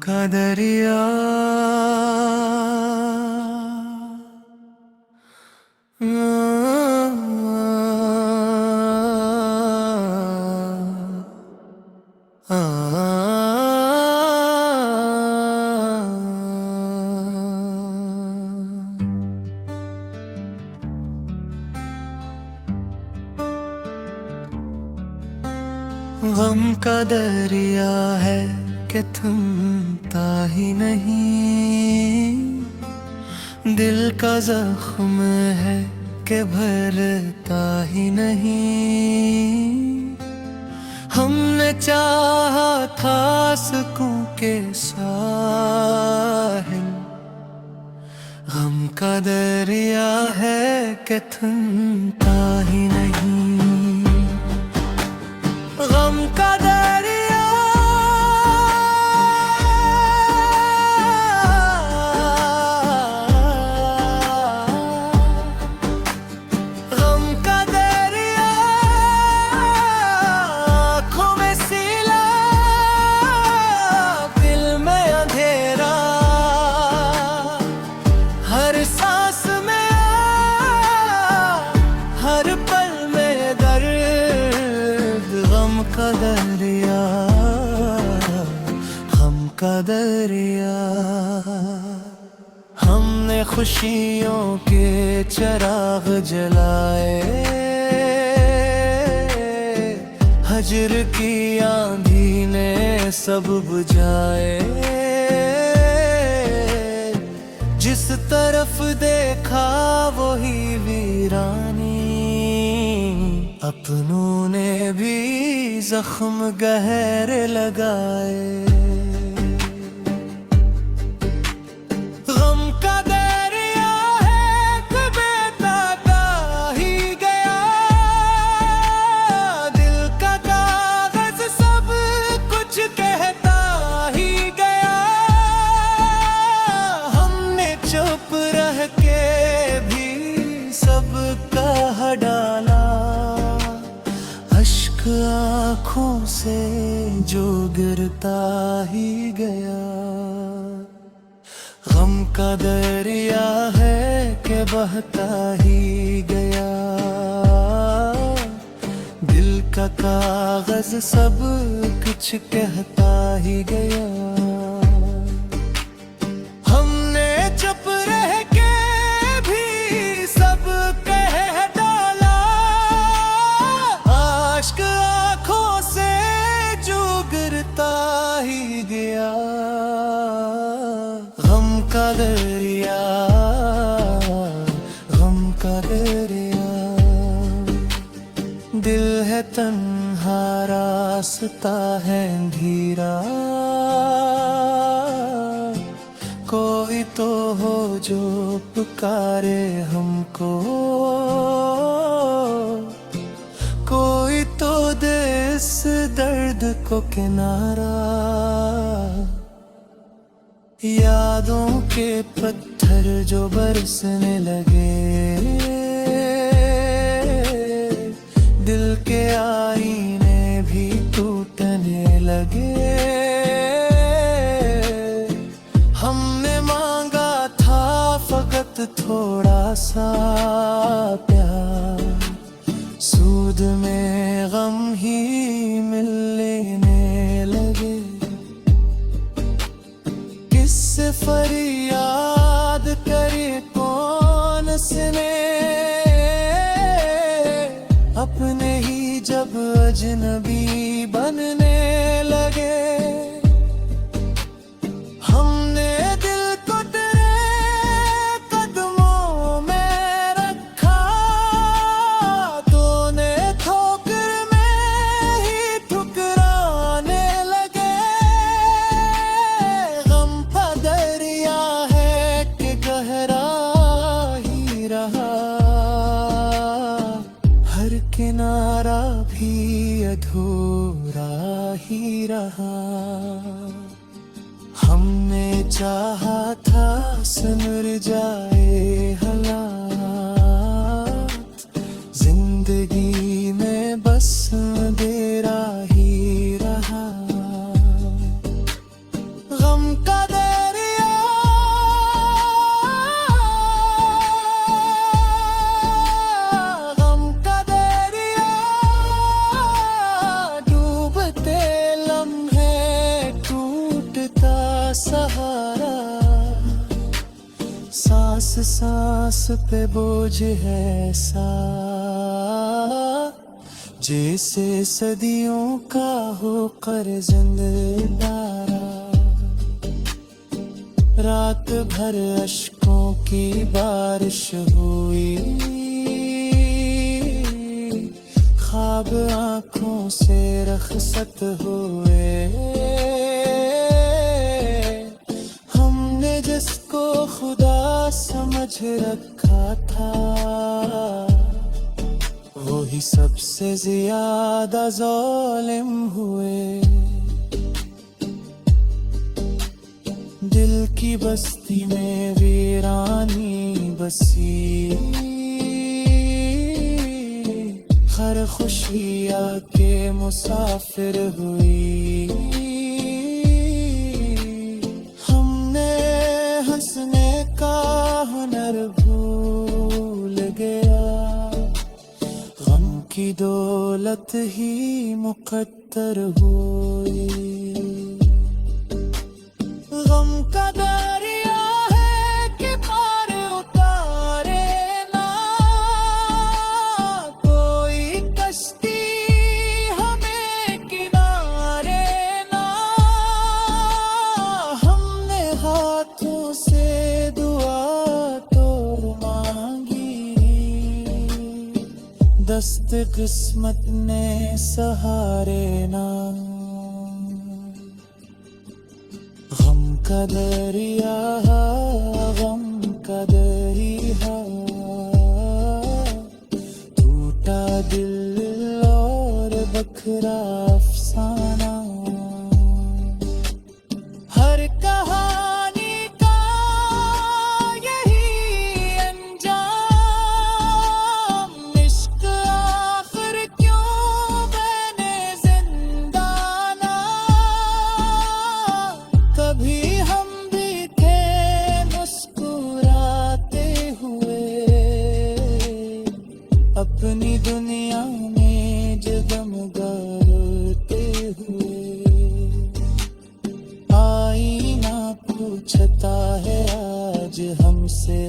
का दरिया गम का दरिया है कि थमता ही नहीं, दिल का जख्म है कि भरता ही नहीं। हमने चाहा था सुकून के साहिल, गम का दरिया है कि थमता ही नहीं। गम का दरिया गम का दरिया आँखों में सिला, दिल में अंधेरा, हर सांस में हर पल में दर्द। गम का दरिया, गम का दरिया। हमने खुशियों के चिराग जलाए, हजर की आंधी ने सब बुझाए। जिस तरफ देखा वही वीरानी, अपनों ने भी जख्म गहरे लगाए। गम का दरिया है कि बेताका ही गया, दिल का कागज सब कुछ कहता ही गया। हमने चुप रह के भी सब कह डाला, अश्क आँखों से जो गिरता ही गया। गम का दरिया है कि बहता ही गया, दिल का कागज सब कुछ कहता ही गया। हमने चुप रह के भी सब कह डाला, आश्क आँखों से जो गिरता ही गया। गम का दरिया, गम का दरिया। दिल है तन्हा, रास्ता है अंधेरा, कोई तो हो जो पुकारे हमको, कोई तो दे इस दर्द को किनारा। यादों के पत्थर जो बरसने लगे, दिल के आईने भी टूटने लगे। हमने मांगा था फकत थोड़ा सा प्यार, सूद में गम ही मिलने लगे। किससे फरियाद करे कौन सने, अपने ही जब अजनबी बनने लगे। हमने दिल को तेरे कदमों में रखा, तूने ठोकर में ही ठुकराने लगे। गम का दरिया है कि गहरा ही रहा, हर किनारा भी अधूरा ही रहा। हमने चाहा था संवर जाए हालात, जिंदगी में बस अंधेरा ही रहा। गम सहारा, सांस सांस पे बोझ है सा, जैसे सदियों का हो कर्ज़दारा। रात भर अश्कों की बारिश हुई, ख्वाब आँखों से रखसत हुए। हमने जिसको खुदा समझ रखा था, वो ही सबसे ज्यादा ज़ालिम हुए। दिल की बस्ती में वीरानी बसी, हर खुशी आके मुसाफिर हुई। हमने हंसने का हुनर भूल गया, गम की दौलत ही मुकद्दर हुई। गम का दरिया है कि पार उतारे ना, कोई कश्ती हमें किनारे ना। हमने हाथों से दुआ तो मांगी, दस्त किस्मत ने सहारे ना। गम का दरिया, गम का दरिया, टूटा दिल और बखरा अफसाना। हर कहानी का यही अंजाम, इश्क आखिर क्यों बने जिंदाना। कभी हम भी थे मुस्कुराते हुए, अपनी दुनिया में जगमगाते हुए। आईना पूछता है आज हमसे,